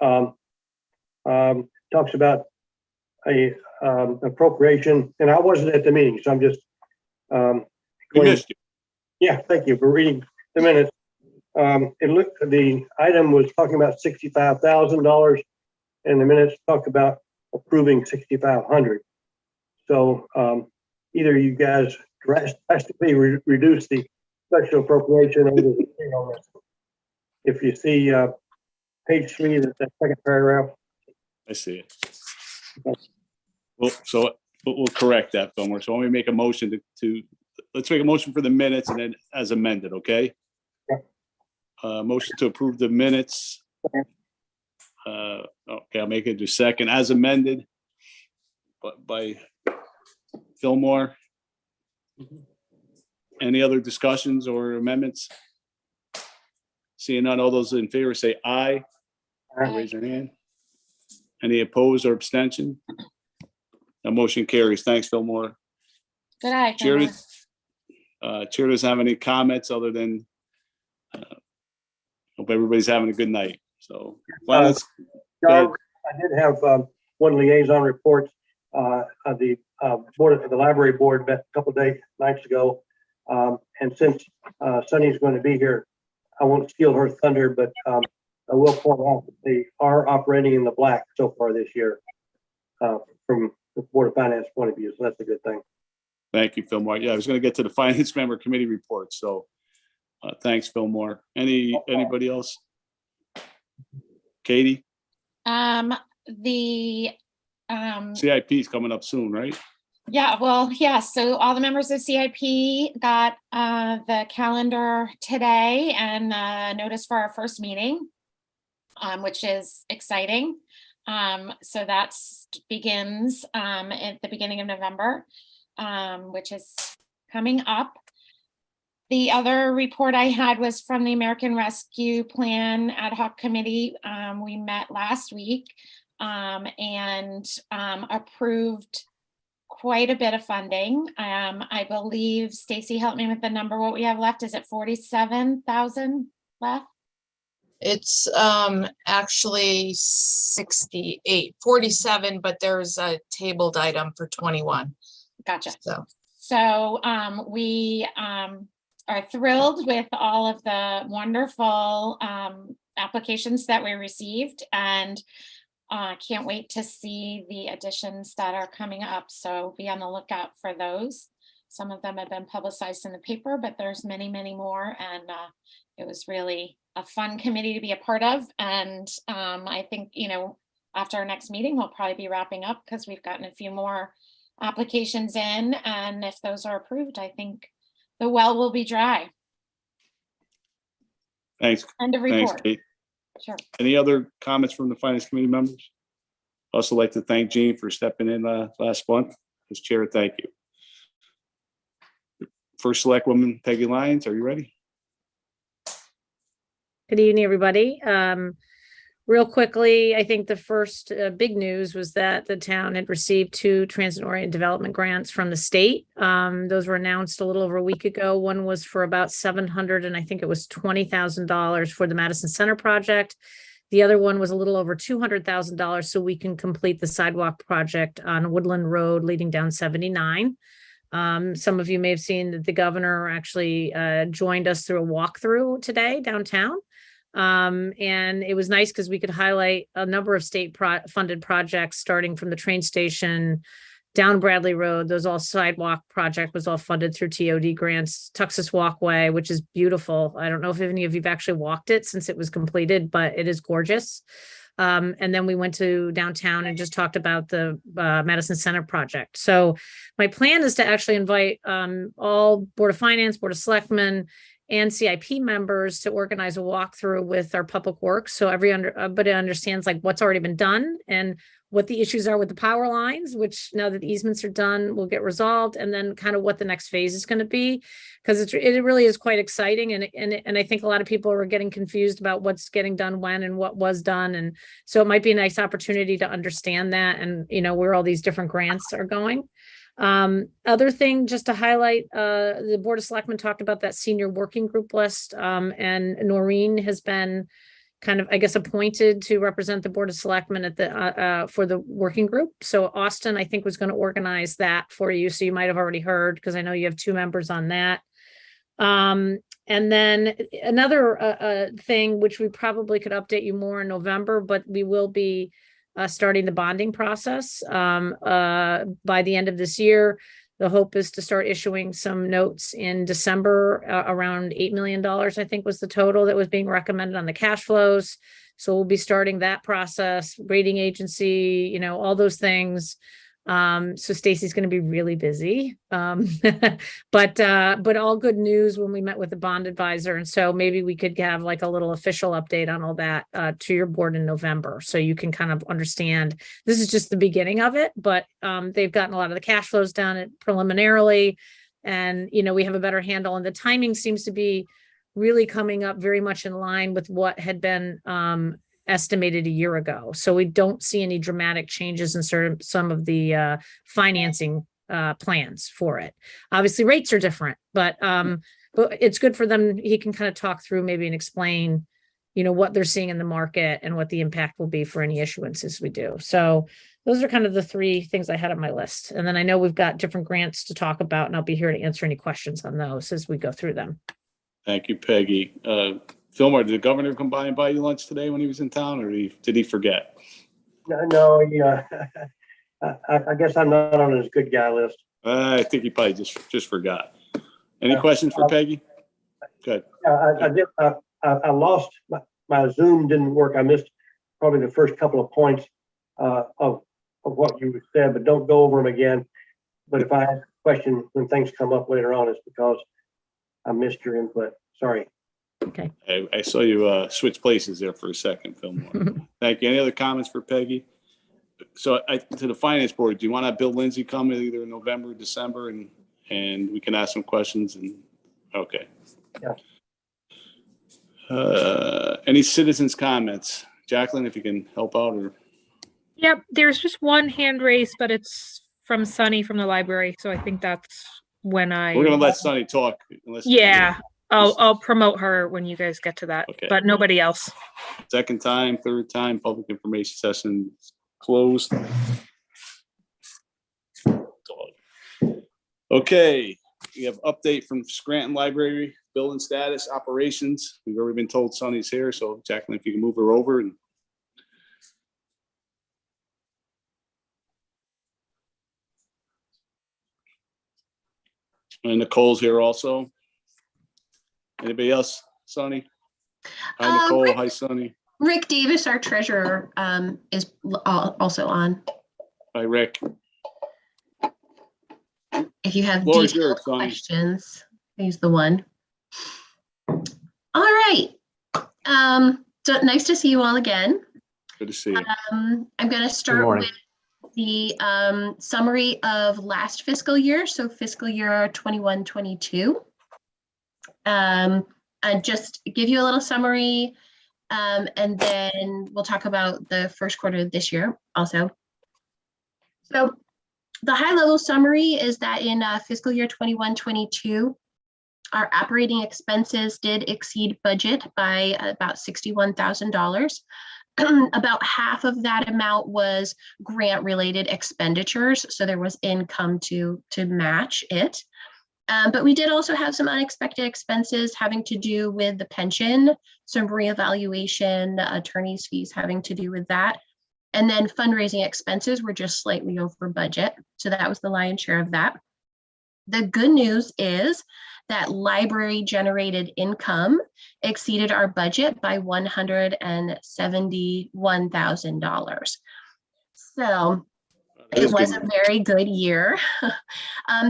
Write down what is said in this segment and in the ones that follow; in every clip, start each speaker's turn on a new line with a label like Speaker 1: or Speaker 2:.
Speaker 1: talks about a appropriation, and I wasn't at the meeting, so I'm just
Speaker 2: We missed you.
Speaker 1: yeah, thank you for reading the minutes. The item was talking about $65,000, and the minutes talked about approving 6,500. So either you guys drastically reduce the special appropriation, or there's a thing on this. If you see page 3, that second paragraph.
Speaker 2: I see it. Well, so we'll correct that, Fillmore. So let me make a motion to let's make a motion for the minutes and then as amended, okay?
Speaker 1: Yeah.
Speaker 2: Motion to approve the minutes. Okay, I'll make it to second as amended by Fillmore. Any other discussions or amendments? Seeing none, all those in favor say aye. Raise your hand. Any opposed or abstention? The motion carries. Thanks, Fillmore.
Speaker 3: Good night.
Speaker 2: Chair doesn't have any comments other than hope everybody's having a good night. So,
Speaker 1: I did have one liaison report. The board of the library board met a couple of nights ago, and since Sunny's going to be here, I won't steal her thunder, but I will point out that they are operating in the black so far this year from the Board of Finance point of view. So that's a good thing.
Speaker 2: Thank you, Fillmore. Yeah, I was going to get to the finance member committee report. So thanks, Fillmore. Anybody else? Katie?
Speaker 3: The
Speaker 2: CIP is coming up soon, right?
Speaker 3: Yeah, well, yeah. So all the members of CIP got the calendar today and notice for our first meeting, which is exciting. So that begins at the beginning of November, which is coming up. The other report I had was from the American Rescue Plan Ad Hoc Committee. We met last week and approved quite a bit of funding. I believe, Stacy, help me with the number. What we have left, is it 47,000 left?
Speaker 4: It's actually 47, but there's a tabled item for 21.
Speaker 3: Gotcha. So we are thrilled with all of the wonderful applications that we received, and can't wait to see the additions that are coming up. So be on the lookout for those. Some of them have been publicized in the paper, but there's many, many more. And it was really a fun committee to be a part of. And I think, after our next meeting, we'll probably be wrapping up because we've gotten a few more applications in. And if those are approved, I think the well will be dry.
Speaker 2: Thanks.
Speaker 3: End of
Speaker 2: Thanks,
Speaker 3: report.
Speaker 2: Kate.
Speaker 3: Sure.
Speaker 2: Any other comments from the finance committee members? Also like to thank Jean for stepping in last month as chair. Thank you. First Select Woman Peggy Lyons, are you ready?
Speaker 5: Good evening, everybody. Real quickly, I think the first big news was that the town had received 2 transit-oriented development grants from the state. Those were announced a little over a week ago. One was for about $700, and I think it was $20,000 for the Madison Center project. The other one was a little over $200,000 so we can complete the sidewalk project on Woodland Road leading down 79. Some of you may have seen that the governor actually joined us through a walkthrough today downtown. And it was nice because we could highlight a number of state funded projects starting from the train station down Bradley Road. Those all sidewalk project was all funded through TOD grants. Tuxas Walkway, which is beautiful. I don't know if any of you've actually walked it since it was completed, but it is gorgeous. And then we went to downtown and just talked about the Madison Center project. So my plan is to actually invite all Board of Finance, Board of Selectmen, and CIP members to organize a walkthrough with our public works. So everybody understands like what's already been done and what the issues are with the power lines, which now that the easements are done, will get resolved, and then kind of what the next phase is going to be, because it really is quite exciting. And I think a lot of people are getting confused about what's getting done when and what was done. And so it might be a nice opportunity to understand that and, where all these different grants are going. Other thing, just to highlight, the Board of Selectmen talked about that senior working group list, and Noreen has been kind of, I guess, appointed to represent the Board of Selectmen at the, for the working group. So Austin, I think, was going to organize that for you. So you might have already heard, because I know you have 2 members on that. And then another thing, which we probably could update you more in November, but we will be starting the bonding process by the end of this year. The hope is to start issuing some notes in December, around $8 million, I think was the total that was being recommended on the cash flows. So we'll be starting that process, rating agency, you know, all those things. So Stacy's going to be really busy. But all good news when we met with the bond advisor. And so maybe we could have like a little official update on all that to your board in November. So you can kind of understand, this is just the beginning of it, but they've gotten a lot of the cash flows done preliminarily. And, you know, we have a better handle, and the timing seems to be really coming up very much in line with what had been estimated a year ago. So we don't see any dramatic changes in some of the financing plans for it. Obviously, rates are different, but it's good for them. He can kind of talk through maybe and explain, you know, what they're seeing in the market and what the impact will be for any issuances we do. So those are kind of the 3 things I had on my list. And then I know we've got different grants to talk about, and I'll be here to answer any questions on those as we go through them.
Speaker 2: Thank you, Peggy. Fillmore, did the governor come by and buy you lunch today when he was in town, or did he forget?
Speaker 1: No, yeah, I guess I'm not on his good guy list.
Speaker 2: I think he probably just forgot. Any questions for Peggy? Good.
Speaker 1: I lost, my Zoom didn't work. I missed probably the first couple of points of what you said, but don't go over them again. But if I ask a question when things come up later on, it's because I missed your input. Sorry.
Speaker 5: Okay.
Speaker 2: I saw you switch places there for a second, Fillmore. Thank you. Any other comments for Peggy? So to the finance board, do you want to have Bill Lindsay come either in November or December, and we can ask some questions? And okay.
Speaker 1: Yeah.
Speaker 2: Any citizens' comments? Jacqueline, if you can help out, or
Speaker 6: Yep, there's just one hand raised, but it's from Sunny from the library. So I think that's when
Speaker 2: we're gonna let Sunny talk.
Speaker 6: Yeah, I'll promote her when you guys get to that,
Speaker 2: Okay.
Speaker 6: but nobody else.
Speaker 2: Second time, third time, public information session closed. Okay, we have update from Scranton Library, building status, operations. We've already been told Sunny's here, so Jacqueline, if you can move her over. And Nicole's here also. Anybody else? Sunny? Hi, Nicole. Hi, Sunny.
Speaker 7: Rick Davis, our treasurer, is also on.
Speaker 2: Hi, Rick.
Speaker 7: If you have
Speaker 2: Floor is
Speaker 7: detailed
Speaker 2: yours, Sonny.
Speaker 7: questions, he's the one. All right. So nice to see you all again.
Speaker 2: Good to see you.
Speaker 7: I'm going to start with the summary of last fiscal year, so fiscal year 21-22. And just give you a little summary, and then we'll talk about the first quarter of this year also. So the high level summary is that in fiscal year 21-22, our operating expenses did exceed budget by about $61,000. About half of that amount was grant related expenditures, so there was income to match it. But we did also have some unexpected expenses having to do with the pension, some reevaluation, attorney's fees having to do with that. And then fundraising expenses were just slightly over budget. So that was the lion's share of that. The good news is that library generated income exceeded our budget by $171,000. So it was a very good year.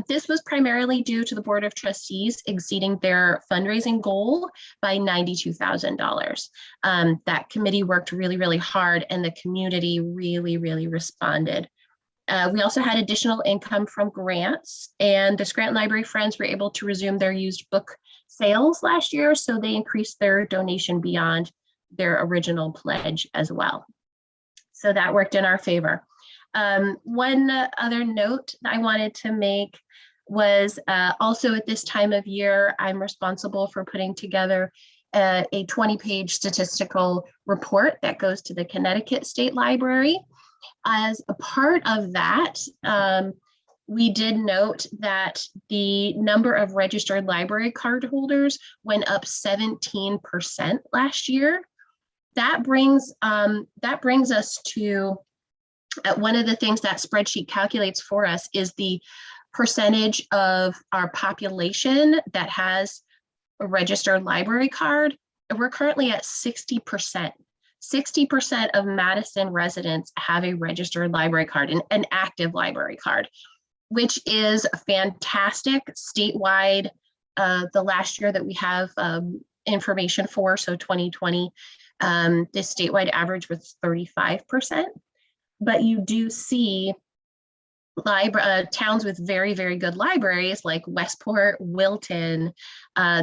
Speaker 7: This was primarily due to the Board of Trustees exceeding their fundraising goal by $92,000. That committee worked really, really hard, and the community really, really responded. We also had additional income from grants, and the Scranton Library Friends were able to resume their used book sales last year, so they increased their donation beyond their original pledge as well. So that worked in our favor. One other note that I wanted to make was also at this time of year, I'm responsible for putting together a 20-page statistical report that goes to the Connecticut State Library. As a part of that, we did note that the number of registered library card holders went up 17% last year. That brings us to one of the things that spreadsheet calculates for us is the percentage of our population that has a registered library card. We're currently at 60%. 60% of Madison residents have a registered library card, an active library card, which is fantastic statewide. The last year that we have information for, so 2020, the statewide average was 35%. But you do see towns with very, very good libraries like Westport, Wilton,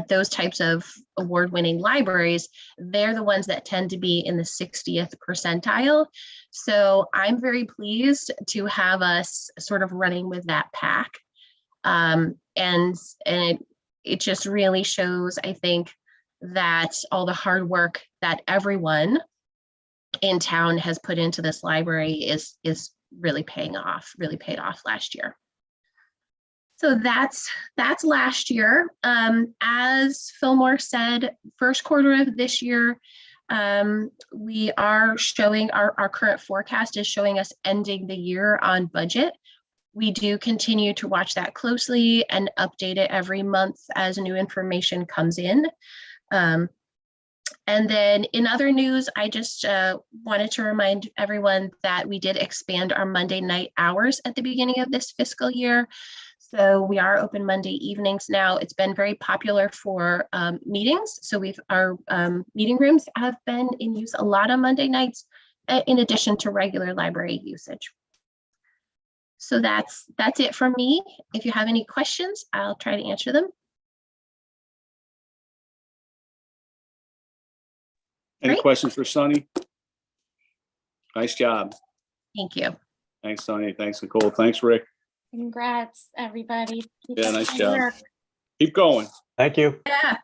Speaker 7: those types of award-winning libraries, they're the ones that tend to be in the 60th percentile. So I'm very pleased to have us sort of running with that pack. And it just really shows, I think, that all the hard work that everyone in town has put into this library is really paid off last year. So that's last year. As Fillmore said, first quarter of this year, we are showing our current forecast is showing us ending the year on budget. We do continue to watch that closely and update it every month as new information comes in. And then in other news, I just wanted to remind everyone that we did expand our Monday night hours at the beginning of this fiscal year. So we are open Monday evenings now. It's been very popular for meetings. So our meeting rooms have been in use a lot on Monday nights, in addition to regular library usage. So that's it from me. If you have any questions, I'll try to answer them.
Speaker 2: Any
Speaker 7: Great.
Speaker 2: questions for Sunny? Nice job.
Speaker 7: Thank you.
Speaker 2: Thanks, Sunny. Thanks, Nicole. Thanks, Rick.
Speaker 3: Congrats, everybody. Keep
Speaker 2: Yeah,
Speaker 3: up
Speaker 2: nice
Speaker 3: the
Speaker 2: job.
Speaker 3: work.
Speaker 2: Keep going.
Speaker 8: Thank you.
Speaker 7: Yeah,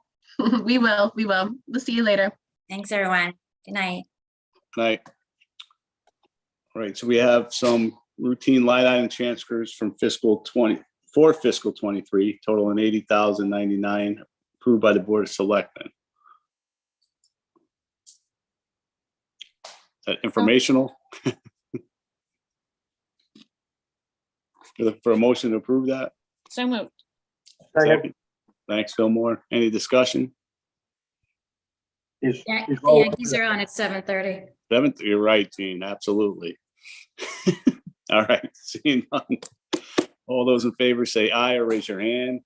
Speaker 7: we will. We'll see you later.
Speaker 9: Thanks, everyone. Good night.
Speaker 2: Night. All right, so we have some routine line item transfers from fiscal 23, totaling $80,099, approved by the Board of Selectmen. Is that informational? For a motion to approve that?
Speaker 3: So moved.
Speaker 1: Second.
Speaker 2: Thanks, Fillmore. Any discussion?
Speaker 1: Is-
Speaker 9: Yeah,
Speaker 1: is
Speaker 9: the
Speaker 1: all-
Speaker 9: Yankees are on at 7:30.
Speaker 2: Seventh, you're right, Gene, absolutely. All right, seeing none. All those in favor say aye or raise your hand.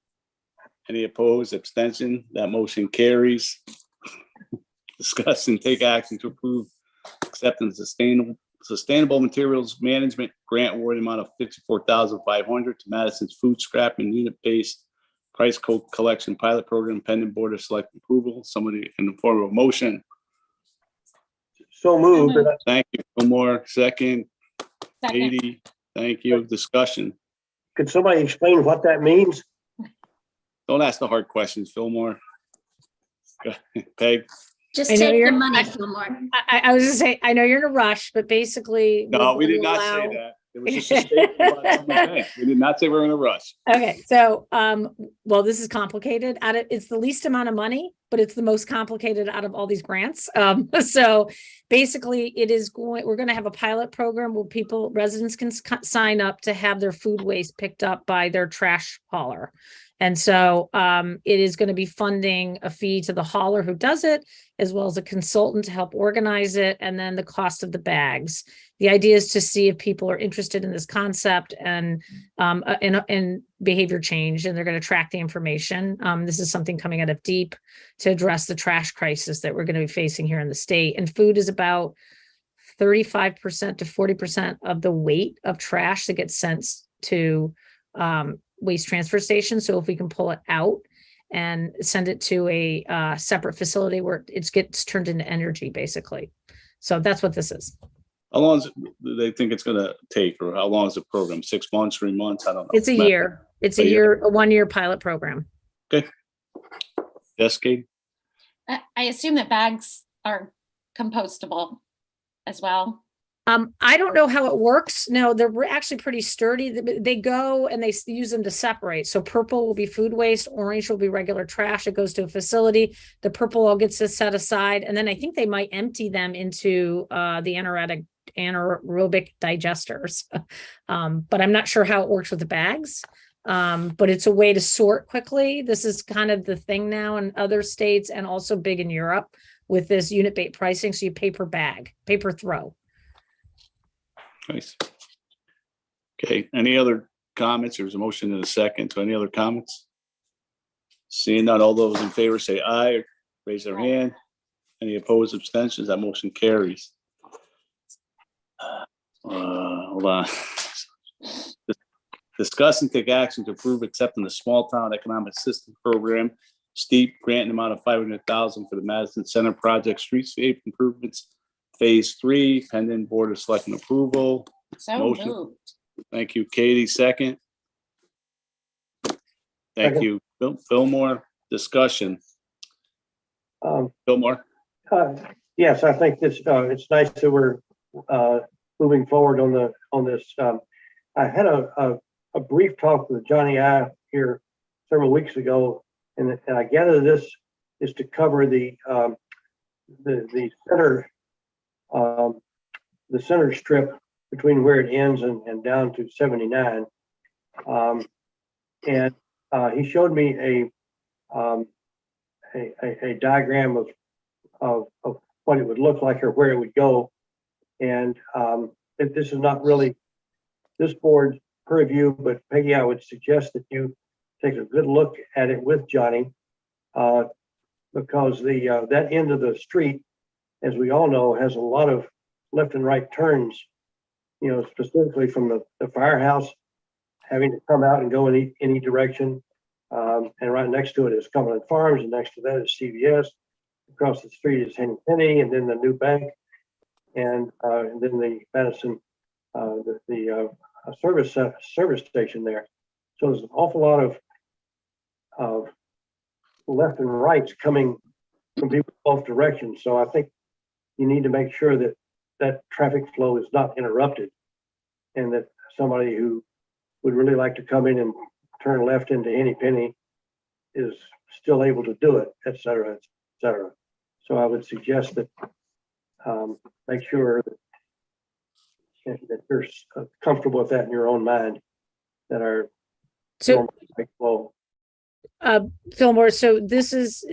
Speaker 2: Any opposed, abstention? That motion carries. Discuss and take action to approve acceptance sustainable materials management grant award amount of $54,500 to Madison's food scrap and unit-based price code collection pilot program pending Board of Select approval. Somebody in the form of a motion.
Speaker 1: So moved. and
Speaker 2: Thank you. One more second.
Speaker 3: Second.
Speaker 2: 80. Thank you. Discussion.
Speaker 1: Could somebody explain what that means?
Speaker 2: Don't ask the hard questions, Fillmore. Peg.
Speaker 9: Just
Speaker 5: I know
Speaker 9: take the
Speaker 5: you're-
Speaker 9: money, Fillmore.
Speaker 5: I was gonna say, I know you're in a rush, but basically.
Speaker 2: No, we
Speaker 5: we're
Speaker 2: did not
Speaker 5: gonna
Speaker 2: say
Speaker 5: allow-
Speaker 2: that. It was just a statement about something else. We did not say we're in a rush.
Speaker 5: Okay, so, well, this is complicated. It's the least amount of money, but it's the most complicated out of all these grants. So basically we're gonna have a pilot program where residents can sign up to have their food waste picked up by their trash hauler. And so, it is gonna be funding a fee to the hauler who does it, as well as a consultant to help organize it, and then the cost of the bags. The idea is to see if people are interested in this concept and behavior change, and they're going to track the information. This is something coming out of DEEP to address the trash crisis that we're going to be facing here in the state. And food is about 35% to 40% of the weight of trash that gets sent to waste transfer stations. So if we can pull it out and send it to a separate facility where it gets turned into energy, basically. So that's what this is.
Speaker 2: How long do they think it's gonna take, or how long is the program? 6 months, 3 months? I don't know.
Speaker 5: It's a year. It's a 1-year pilot program.
Speaker 2: Yes, Kate?
Speaker 3: I assume that bags are compostable as well.
Speaker 5: I don't know how it works. No, they're actually pretty sturdy. They go and they use them to separate. So purple will be food waste, orange will be regular trash. It goes to a facility. The purple all gets set aside. And then I think they might empty them into the anaerobic digesters. But I'm not sure how it works with the bags. But it's a way to sort quickly. This is kind of the thing now in other states and also big in Europe with this unit-based pricing. So you pay per bag, pay per throw.
Speaker 2: Nice. Okay, any other comments? There was a motion in a second. So any other comments? Seeing none, all those in favor say aye, raise their hand. Any opposed, abstentions? That motion carries. Hold on. Discuss and take action to approve accepting the Small Town Economic Assistance Program, steep grant in the amount of $500,000 for the Madison Center Project Streetscape Improvements Phase 3, pending Board of Selectmen approval.
Speaker 3: So
Speaker 2: Motion.
Speaker 3: moved.
Speaker 2: Thank you, Katie. Second. Thank
Speaker 1: Second.
Speaker 2: you, Fillmore. Discussion.
Speaker 1: Um,
Speaker 2: Fillmore.
Speaker 1: Yes, I think this, it's nice that we're moving forward on this. I had a brief talk with Johnny I here several weeks ago, and I gather this is to cover the center strip between where it ends and down to 79. And he showed me a diagram of what it would look like or where it would go. And if this is not really this board's purview, but Peggy, I would suggest that you take a good look at it with Johnny, because that end of the street, as we all know, has a lot of left and right turns, specifically from the firehouse having to come out and go in any direction. And right next to it is Cumberland Farms, and next to that is CVS. Across the street is Henny Penny, and then the new bank, and then the Madison, the service station there. So there's an awful lot of left and rights coming from people both directions. So I think you need to make sure that traffic flow is not interrupted, and that somebody who would really like to come in and turn left into Henny Penny is still able to do it, et cetera, et cetera. So I would suggest that make sure that you're comfortable with that in your own mind, that our
Speaker 5: So
Speaker 1: flow.
Speaker 5: Fillmore, so this is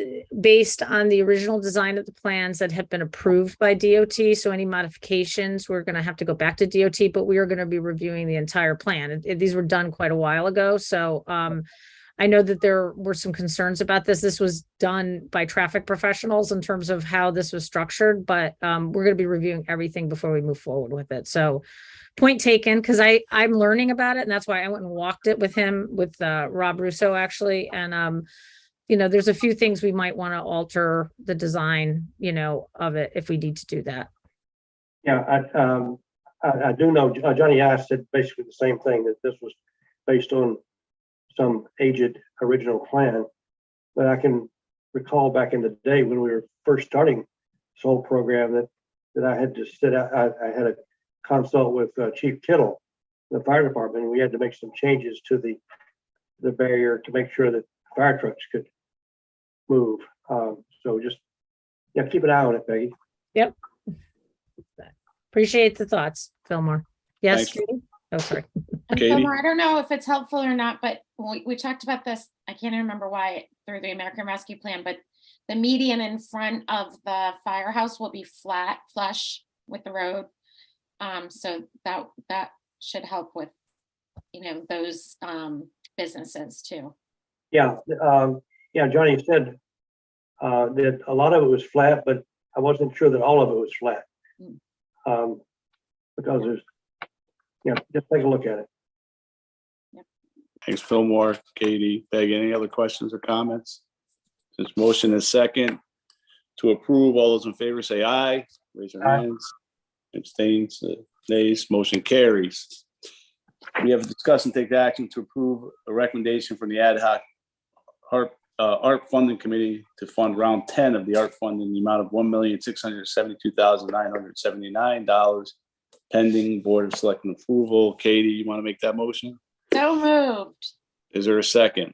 Speaker 5: based on the original design of the plans that have been approved by DOT. So any modifications, we're going to have to go back to DOT, but we are going to be reviewing the entire plan. These were done quite a while ago. So I know that there were some concerns about this. This was done by traffic professionals in terms of how this was structured, but we're going to be reviewing everything before we move forward with it. So point taken, because I'm learning about it, and that's why I went and walked it with him, with Rob Russo actually. And there's a few things we might want to alter the design, of it if we need to do that.
Speaker 1: Yeah, I do know Johnny I said basically the same thing, that this was based on some aged original plan. But I can recall back in the day when we were first starting this whole program that I had to sit out. I had a consult with Chief Kittle, the fire department, and we had to make some changes to the barrier to make sure that fire trucks could move. So just keep an eye on it, Peggy.
Speaker 5: Yep. Appreciate the thoughts, Fillmore. Yes,
Speaker 2: Thanks.
Speaker 5: Judy? Oh, sorry.
Speaker 3: And
Speaker 2: Katie?
Speaker 3: Fillmore, I don't know if it's helpful or not, but we talked about this, I can't even remember why, through the American Rescue Plan, but the median in front of the firehouse will be flush with the road. So that should help with, those businesses too.
Speaker 1: Yeah, Johnny said that a lot of it was flat, but I wasn't sure that all of it was flat. Because there's, just take a look at it.
Speaker 2: Thanks, Fillmore. Katie, Peg, any other questions or comments? Since motion is second to approve, all those in favor say aye. Raise your
Speaker 1: Aye.
Speaker 2: hands. Abstains, nays, motion carries. We have discussed and take action to approve a recommendation from the ad hoc Art Funding Committee to fund round 10 of the art fund in the amount of $1,672,979 pending Board of Selectmen approval. Katie, you want to make that motion?
Speaker 3: So moved.
Speaker 2: Is there a second?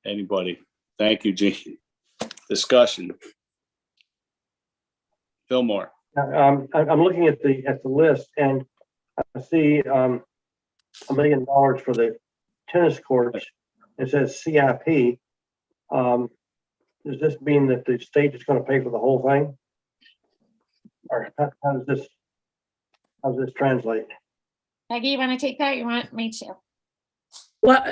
Speaker 2: Anybody? Thank you, Jean. Discussion. Fillmore.
Speaker 1: I'm looking at the list and I see $1 million for the tennis courts. It says CIP. Does this mean that the state is going to pay for the whole thing? Or how does this translate?
Speaker 3: Peggy, you want to take that? You want me to?
Speaker 5: Well,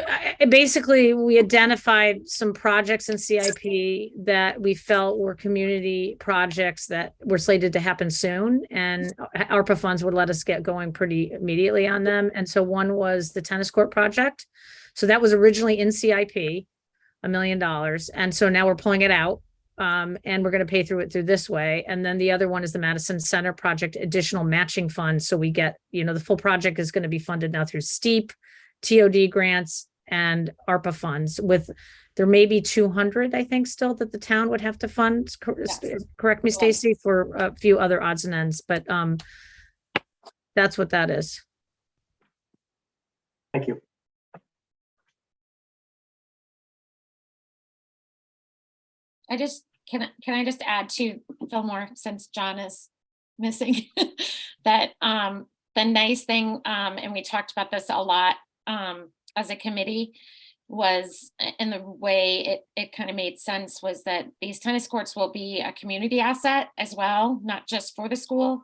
Speaker 5: basically, we identified some projects in CIP that we felt were community projects that were slated to happen soon, and ARPA funds would let us get going pretty immediately on them. And so one was the tennis court project. So that was originally in CIP, $1 million. And so now we're pulling it out. And we're going to pay through this way. And then the other one is the Madison Center project, additional matching funds. So we get, the full project is going to be funded now through STEEP, TOD grants, and ARPA funds. With there may be 200, I think, still that the town would have to fund.
Speaker 3: Yes.
Speaker 5: Correct me, Stacy, for a few other odds and ends, but that's what that is.
Speaker 1: Thank you.
Speaker 3: Can I just add to Fillmore, since John is missing, that the nice thing, and we talked about this a lot as a committee, was in the way it kind of made sense, was that these tennis courts will be a community asset as well, not just for the school.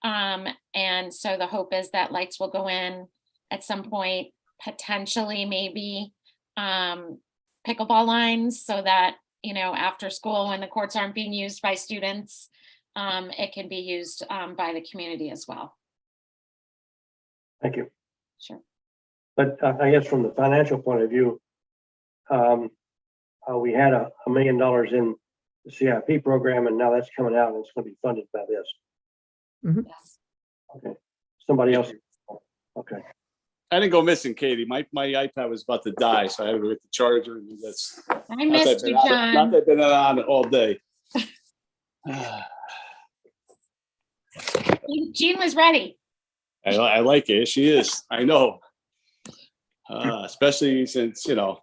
Speaker 3: And so the hope is that lights will go in at some point, potentially maybe pickleball lines, so that after school, when the courts aren't being used by students, it can be used by the community as well.
Speaker 1: Thank you.
Speaker 3: Sure.
Speaker 1: But I guess from the financial point of view, we had $1 million in the CIP program, and now that's coming out and it's going to be funded by this.
Speaker 3: Yes.
Speaker 1: Okay. Somebody else. Okay.
Speaker 2: I didn't go missing, Katie. My iPad was about to die, so I had to get the charger. And that's
Speaker 3: I missed you,
Speaker 2: not
Speaker 3: John.
Speaker 2: that I've been on it all day.
Speaker 3: Jean was ready.
Speaker 2: I like it. She is. I know. Especially since 7:37.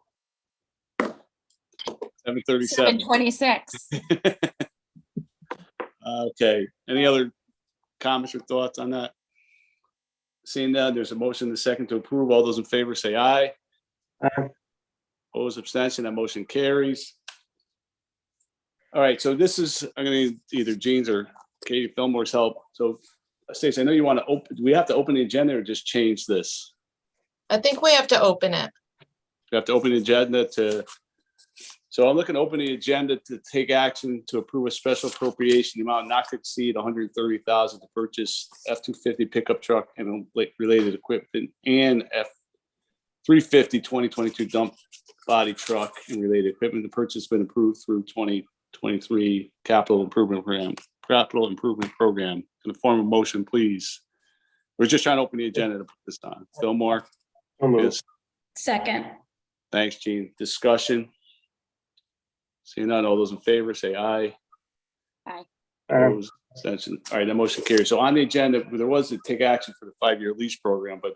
Speaker 3: 7:26.
Speaker 2: Okay. Any other comments or thoughts on that? Seeing that, there's a motion, the second to approve. All those in favor say aye.
Speaker 1: Aye.
Speaker 2: Opposed, abstention, that motion carries. All right, so this is, I'm gonna need either Jean's or Katie Fillmore's help. So Stacey, I know you want to open, do we have to open the agenda or just change this?
Speaker 4: I think we have to open it.
Speaker 2: We have to open the agenda so I'm looking to open the agenda to take action to approve a special appropriation, the amount not to exceed $130,000 to purchase F-250 pickup truck and related equipment and F-350 2022 dump body truck and related equipment. The purchase has been approved through 2023 capital improvement program. In the form of motion, please. We're just trying to open the agenda to put this on. Fillmore.
Speaker 1: So moved.
Speaker 2: Yes.
Speaker 9: Second.
Speaker 2: Thanks, Gene. Discussion. Seeing none, all those in favor say aye. Opposed, abstention. All right, that motion carries. So on the agenda, there was to take action for the 5-year lease program, but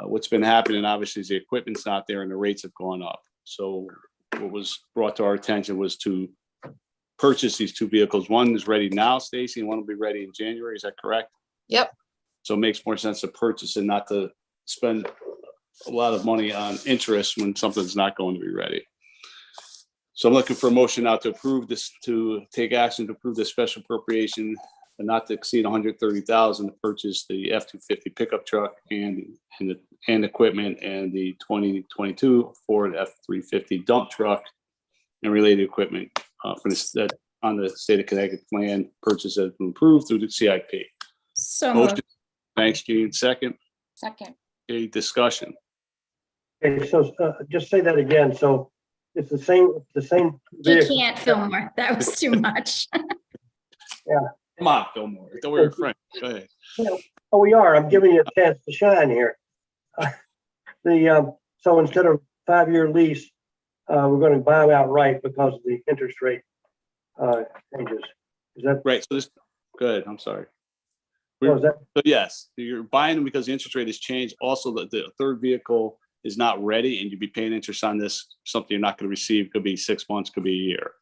Speaker 2: what's been happening obviously is the equipment's not there and the rates have gone up. So what was brought to our attention was to purchase these two vehicles. One is ready now, Stacy, and one will be ready in January. Is that correct?
Speaker 4: Yep.
Speaker 2: So it makes more sense to purchase and not to spend a lot of money on interest when something's not going to be ready. So I'm looking for a motion now to approve this, to take action to approve the special appropriation and not to exceed $130,000 to purchase the F-250 pickup truck and equipment and the 2022 Ford F-350 dump truck and related equipment for that on the state of Connecticut plan. Purchase has been approved through the CIP.
Speaker 9: So
Speaker 2: Motion.
Speaker 9: moved.
Speaker 2: Thanks, Gene. Second. Okay, discussion.
Speaker 1: Okay, so just say that again. So it's the same
Speaker 9: You
Speaker 1: vehicle.
Speaker 9: can't film more. That was too much.
Speaker 2: Come on, Fillmore. I thought we were friends. Go ahead.
Speaker 1: Oh, we are. I'm giving you a chance to shine here. So instead of 5-year lease, we're going to buy them outright because of the interest rate changes. Is that,
Speaker 2: Right, so this, good, I'm sorry.
Speaker 1: oh, is that,
Speaker 2: So yes, you're buying them because the interest rate has changed. Also, the third vehicle is not ready and you'd be paying interest on this, something you're not going to receive. Could be 6 months, could be a year.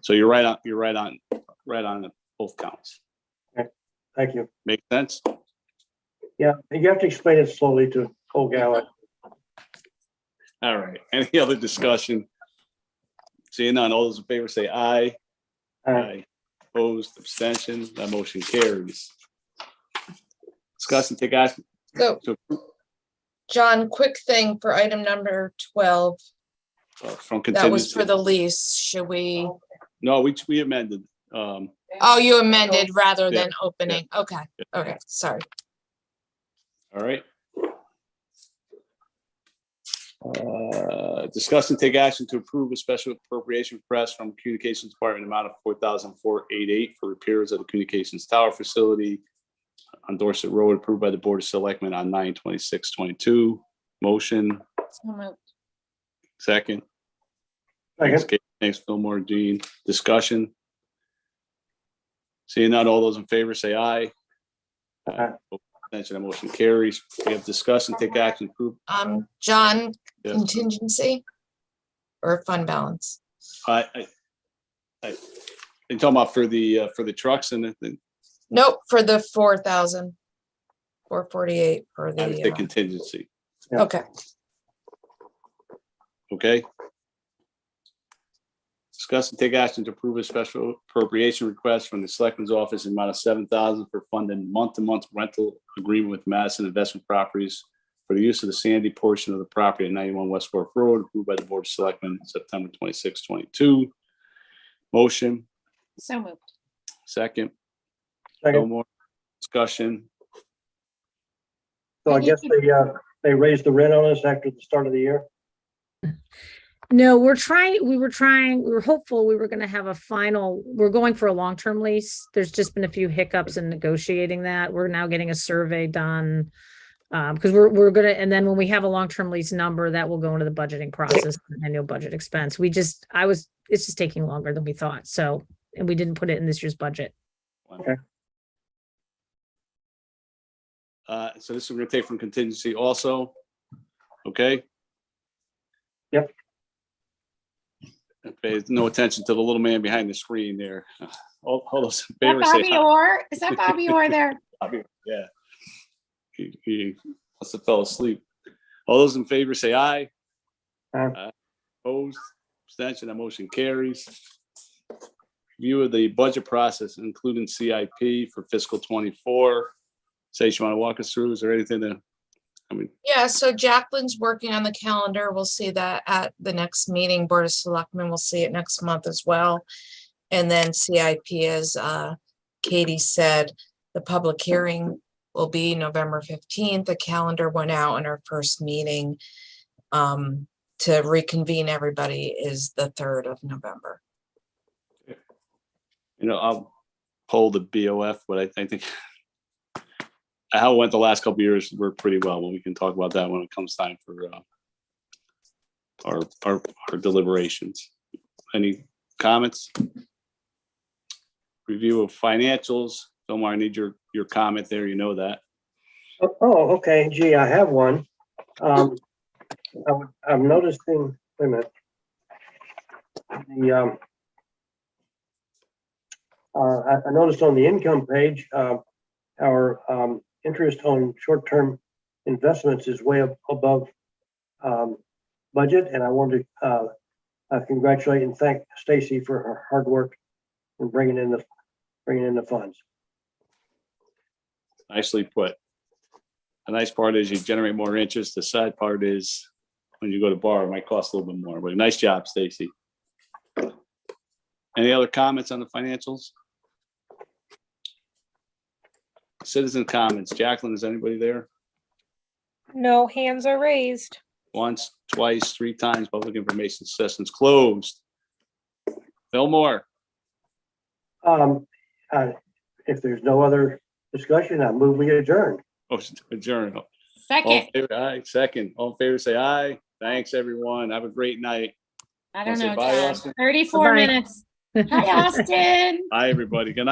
Speaker 2: So you're right on both counts.
Speaker 1: thank you.
Speaker 2: Make sense?
Speaker 1: Yeah, you have to explain it slowly to Cole Gowan.
Speaker 2: All right. Any other discussion? Seeing none, all those in favor say aye. Aye. Opposed, abstention, that motion carries. Discuss and take action.
Speaker 4: So, John, quick thing for item number 12,
Speaker 2: From
Speaker 4: that was
Speaker 2: contingency.
Speaker 4: for the lease. Should we,
Speaker 2: No, we amended.
Speaker 4: oh, you amended rather
Speaker 2: Yeah,
Speaker 4: than opening. Okay, okay, sorry.
Speaker 2: All right. Discuss and take action to approve a special appropriation request from Communications Department, amount of $4,488 for repairs of the communications tower facility on Dorset Road, approved by the Board of Selectmen on 9/26/22. Motion,
Speaker 3: So moved.
Speaker 2: second. Thanks,
Speaker 1: Second,
Speaker 2: Kate. Thanks, Fillmore, Dean. Discussion. Seeing none, all those in favor say aye.
Speaker 1: Aye.
Speaker 2: Attention, that motion carries. We have discussed and take action to approve.
Speaker 4: John,
Speaker 2: Yes.
Speaker 4: contingency or fund balance?
Speaker 2: You talking about for the trucks and the,
Speaker 4: Nope, for the 4,448 for
Speaker 2: I would say
Speaker 4: the,
Speaker 2: contingency,
Speaker 4: okay.
Speaker 2: okay? Discuss and take action to approve a special appropriation request from the Selectmen's Office in amount of $7,000 for funding month-to-month rental agreement with Madison Investment Properties for the use of the Sandy portion of the property at 91 West Fork Road, approved by the Board of Selectmen September 26, 22. Motion,
Speaker 3: So moved.
Speaker 2: second.
Speaker 1: second.
Speaker 2: No more discussion.
Speaker 1: So I guess they raised the rent on us after the start of the year.
Speaker 5: No, we were hopeful we were going to have we're going for a long-term lease. There's just been a few hiccups in negotiating that. We're now getting a survey done. Because we're gonna, and then when we have a long-term lease number, that will go into the budgeting process, annual budget expense. It's just taking longer than we thought. So, and we didn't put it in this year's budget.
Speaker 1: Okay.
Speaker 2: So this is gonna take from contingency also, okay?
Speaker 1: Yep.
Speaker 2: Pay no attention to the little man behind the screen there. All those in
Speaker 3: Is that
Speaker 2: favor say
Speaker 3: Bobby Orr? Is that Bobby Orr there?
Speaker 2: aye. Yeah. He must have fell asleep. All those in favor say aye.
Speaker 1: Aye.
Speaker 2: Opposed, abstention, that motion carries. View of the budget process, including CIP for fiscal 24. Say, you want to walk us through? Is there anything that,
Speaker 4: Yeah, so Jacqueline's working on the calendar. We'll see that at the next meeting. Board of Selectmen will see it next month as well. And then CIP, as Katie said, the public hearing will be November 15th. The calendar went out in our first meeting. To reconvene everybody is the 3rd of November.
Speaker 2: I'll poll the BOF, but I think how it went the last couple of years worked pretty well. When we can talk about that when it comes time for our deliberations. Any comments? Review of financials. Fillmore, I need your comment there. You know that.
Speaker 1: Oh, okay. Gee, I have one. I'm noticing, wait a minute. I noticed on the income page, our interest on short-term investments is way above budget, and I want to congratulate and thank Stacy for her hard work in bringing in the funds.
Speaker 2: Nicely put. The nice part is you generate more interest. The sad part is when you go to borrow, it might cost a little bit more, but nice job, Stacy. Any other comments on the financials? Citizen comments. Jacqueline, is anybody there?
Speaker 6: No hands are raised.
Speaker 2: Once, twice, 3 times, public information sessions closed. Fillmore,
Speaker 1: If there's no other discussion, I move we adjourn.
Speaker 2: motion to adjourn. All in
Speaker 3: Second.
Speaker 2: favor, aye. Second, all in favor, say aye. Thanks, everyone. Have a great night.
Speaker 3: I don't
Speaker 2: Wanna say
Speaker 3: know,
Speaker 2: bye,
Speaker 3: John.
Speaker 2: Austin?
Speaker 3: 34
Speaker 5: Bye-bye.
Speaker 3: minutes. Hi, Austin.
Speaker 2: Hi, everybody. Good night.